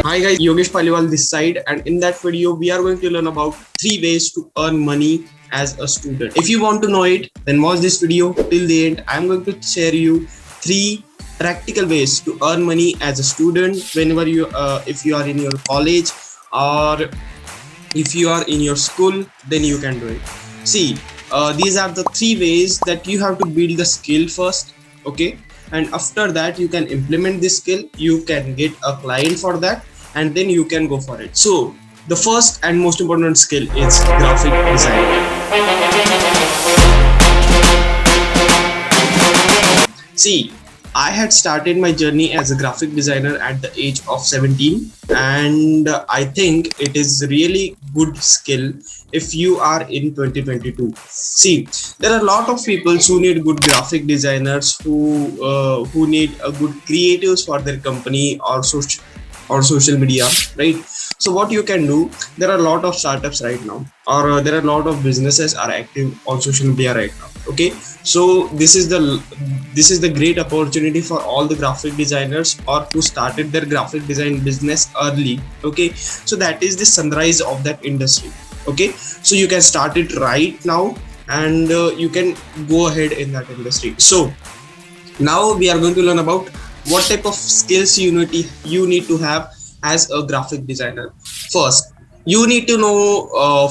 Hi guys, Yogesh Paliwal this side, and in that video we are going to learn about 3 ways to earn money as a student. If you want to know it, then watch this video till the end. I am going to share you 3 practical ways to earn money as a student whenever if you are in your college or if you are in your school, then you can do it. See, these are the 3 ways that you have to build the skill first, okay? And after that, you can implement this skill, you can get a client for that, and then you can go for it. So, the first and most important skill is graphic design. See, I had started my journey as a graphic designer at the age of 17, and I think it is really good skill if you are in 2022. See, there are a lot of people who need good graphic designers, who need a good creatives for their company or social media, right? So what you can do, there are a lot of startups right now, or there are a lot of businesses are active on social media right now, okay? So this is the great opportunity for all the graphic designers or who started their graphic design business early, okay? So that is the sunrise of that industry, okay? So you can start it right now, and you can go ahead in that industry. So now we are going to learn about what type of skills you need to have as a graphic designer. First, you need to know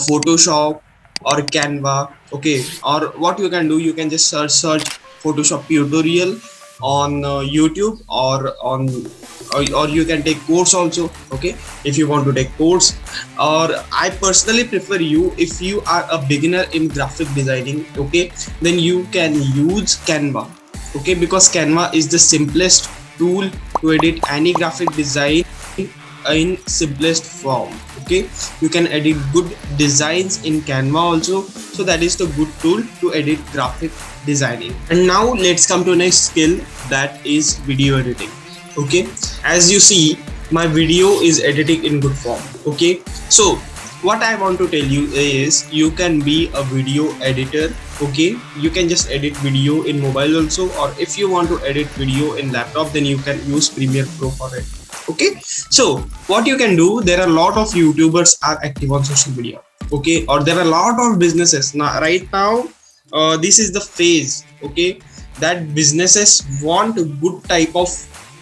Photoshop or Canva, okay? Or what you can do, you can just search Photoshop tutorial on YouTube, or you can take course also, okay? If you want to take course, or I personally prefer you, if you are a beginner in graphic designing, okay, then you can use Canva, okay? Because Canva is the simplest tool to edit any graphic design in simplest form, okay? You can edit good designs in Canva also, so that is the good tool to edit graphic designing. And now let's come to next skill, that is video editing, okay? As you see, my video is editing in good form, okay? So what I want to tell you is, you can be a video editor, okay? You can just edit video in mobile also, or if you want to edit video in laptop, then you can use Premiere Pro for it, okay? So what you can do, there are a lot of YouTubers are active on social media, okay? Or there are a lot of businesses now right now. This is the phase, okay, that businesses want a good type of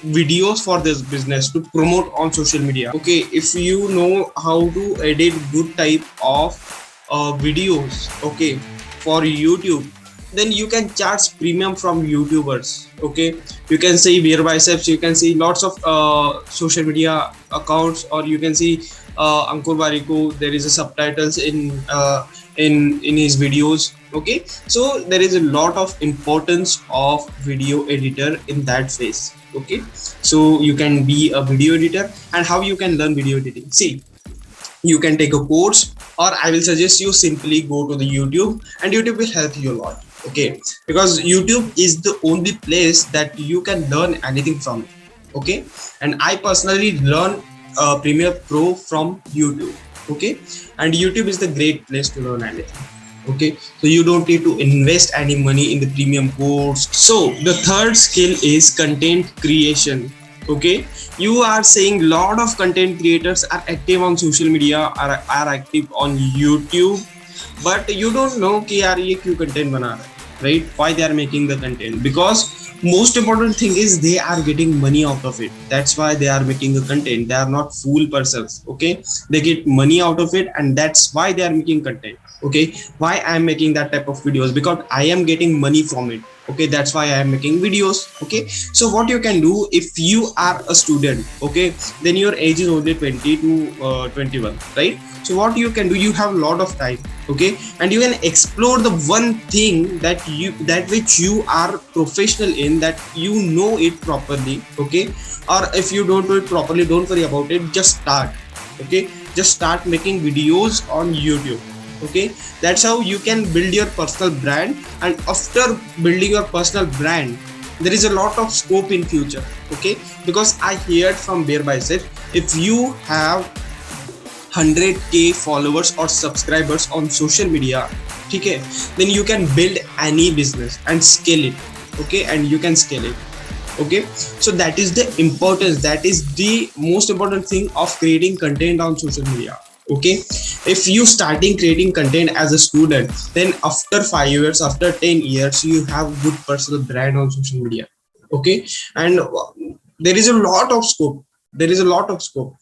videos for this business to promote on social media, okay? If you know how to edit good type of videos, okay, for YouTube, then you can charge premium from YouTubers, okay? You can see Beer Biceps, you can see lots of social media accounts, or you can see Ankur Bariko, there is a subtitles in his videos, okay? So there is a lot of importance of video editor in that phase, okay? So you can be a video editor. And how you can learn video editing? See, you can take a course, or I will suggest you simply go to the YouTube, and YouTube will help you a lot, okay? Because YouTube is the only place that you can learn anything from, okay? And I personally learn Premiere Pro from YouTube, okay? And YouTube is the great place to learn anything, okay? So you don't need to invest any money in the premium course. So the third skill is content creation, okay? You are saying lot of content creators are active on social media, are active on YouTube, but you don't know कि यार ये क्यों content बना रहा है, right? Why they are making the content? Because most important thing is they are getting money out of it. That's why they are making the content. They are not fool persons, okay? They get money out of it, and that's why they are making content, okay? Why I am making that type of videos? Because I am getting money from it, okay? That's why I am making videos, okay? So what you can do, if you are a student, okay, then your age is only 20 to 21, right? So what you can do, you have a lot of time, okay, and you can explore the one thing that which you are professional in, that you know it properly, okay? Or if you don't do it properly, don't worry about it, just start, okay? Just start making videos on YouTube, okay? That's how you can build your personal brand. And after building your personal brand, there is a lot of scope in future, okay? Because I heard from Beer Bicep, if you have 100k followers or subscribers on social media, okay, then you can build any business and scale it, okay? And you can scale it. Okay, so that is the importance, that is the most important thing of creating content on social media. Okay, if you starting creating content as a student, then after 5 years, after 10 years, you have good personal brand on social media. Okay, and there is a lot of scope, there is a lot of scope.